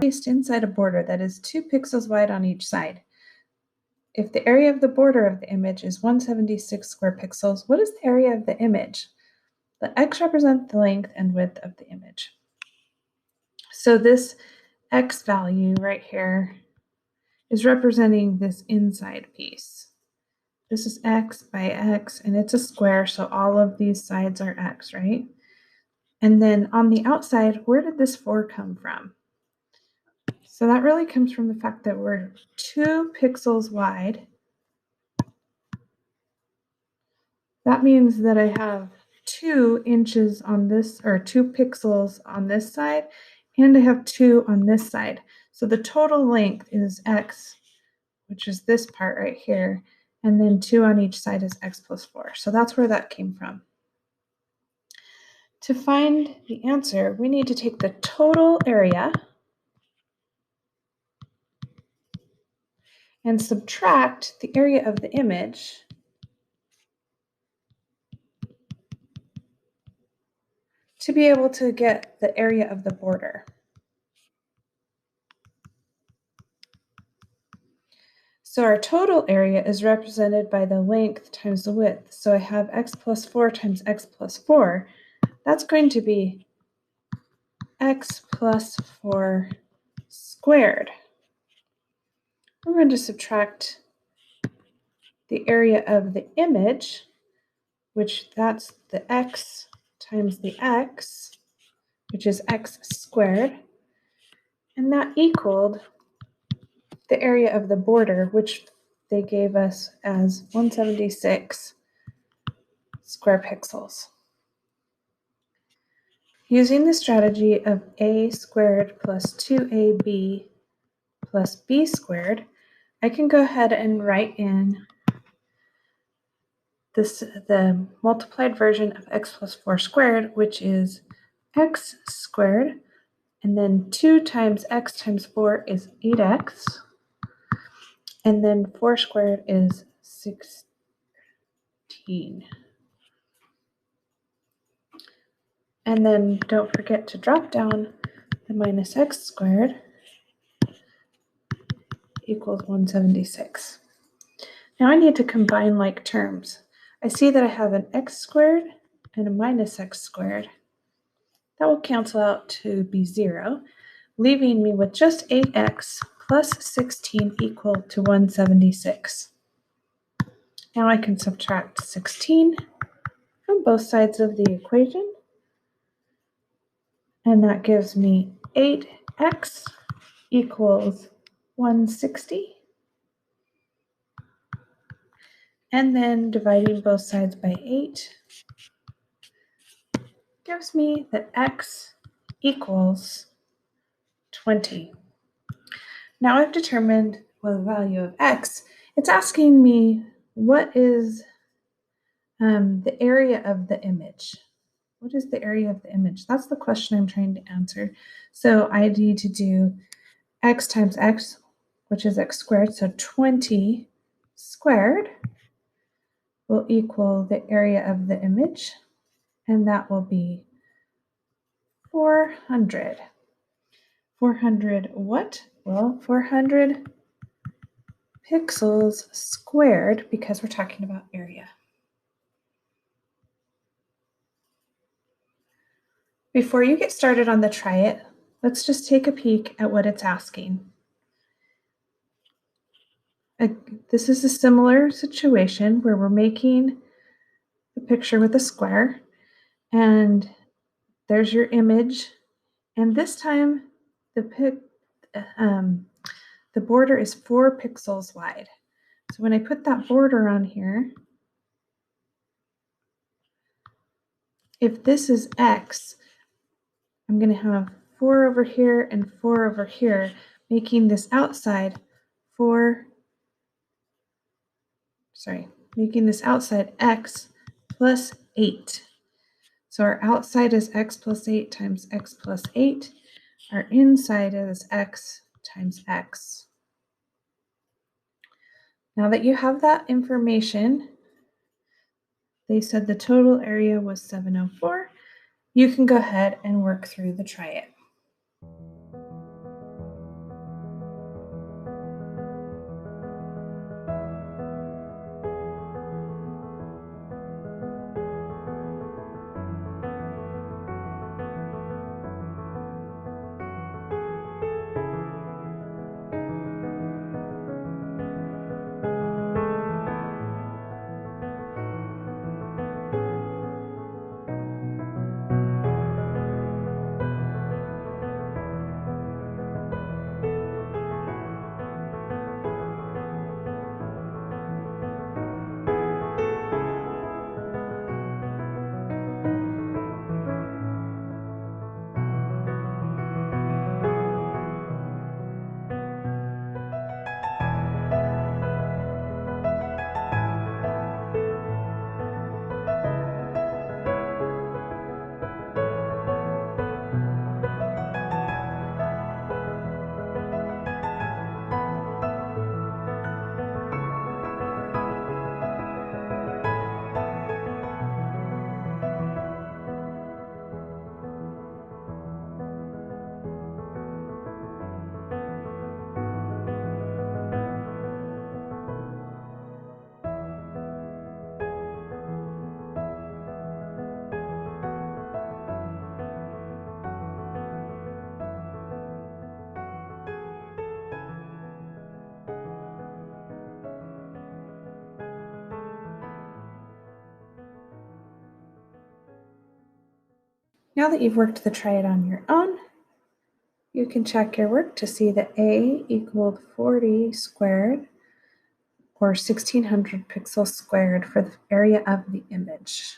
placed inside a border that is 2 pixels wide on each side. If the area of the border of the image is 176 square pixels, what is the area of the image? The x represents the length and width of the image. So this x value right here is representing this inside piece. This is x by x, and it's a square, so all of these sides are x, right? And then on the outside, where did this 4 come from? So that really comes from the fact that we're 2 pixels wide. That means that I have 2 inches on this, or 2 pixels on this side, and I have 2 on this side. So the total length is x, which is this part right here, and then 2 on each side is x plus 4. So that's where that came from. To find the answer, we need to take the total area and subtract the area of the image to be able to get the area of the border. So our total area is represented by the length times the width. So I have x plus 4 times x plus 4. That's going to be x plus 4 squared. We're going to subtract the area of the image, which that's the x times the x, which is x squared, and that equaled the area of the border, which they gave us as 176 square pixels. Using the strategy of a squared plus 2ab plus b squared, I can go ahead and write in the multiplied version of x plus 4 squared, which is x squared, and then 2 times x times 4 is 8x, and then 4 squared is 16. And then don't forget to drop down the minus x squared equals 176. Now I need to combine like terms. I see that I have an x squared and a minus x squared. That will cancel out to be 0, leaving me with just 8x plus 16 equal to 176. Now I can subtract 16 from both sides of the equation, and that gives me 8x equals 160. And then dividing both sides by 8 gives me that x equals 20. Now I've determined the value of x. It's asking me what is the area of the image. What is the area of the image? That's the question I'm trying to answer. So I need to do x times x, which is x squared. So 20 squared will equal the area of the image, and that will be 400. 400 what? Well, 400 pixels squared, because we're talking about area. Before you get started on the try it, let's just take a peek at what it's asking. This is a similar situation where we're making the picture with a square, and there's your image, and this time the border is 4 pixels wide. So when I put that border on here, if this is x, I'm going to have 4 over here and 4 over here, making this outside x plus 8. So our outside is x plus 8 times x plus 8. Our inside is x times x. Now that you have that information, they said the total area was 704. You can go ahead and work through the try it. Now that you've worked the triad on your own, you can check your work to see that A equaled 40 squared, or 1600 pixels squared for the area of the image.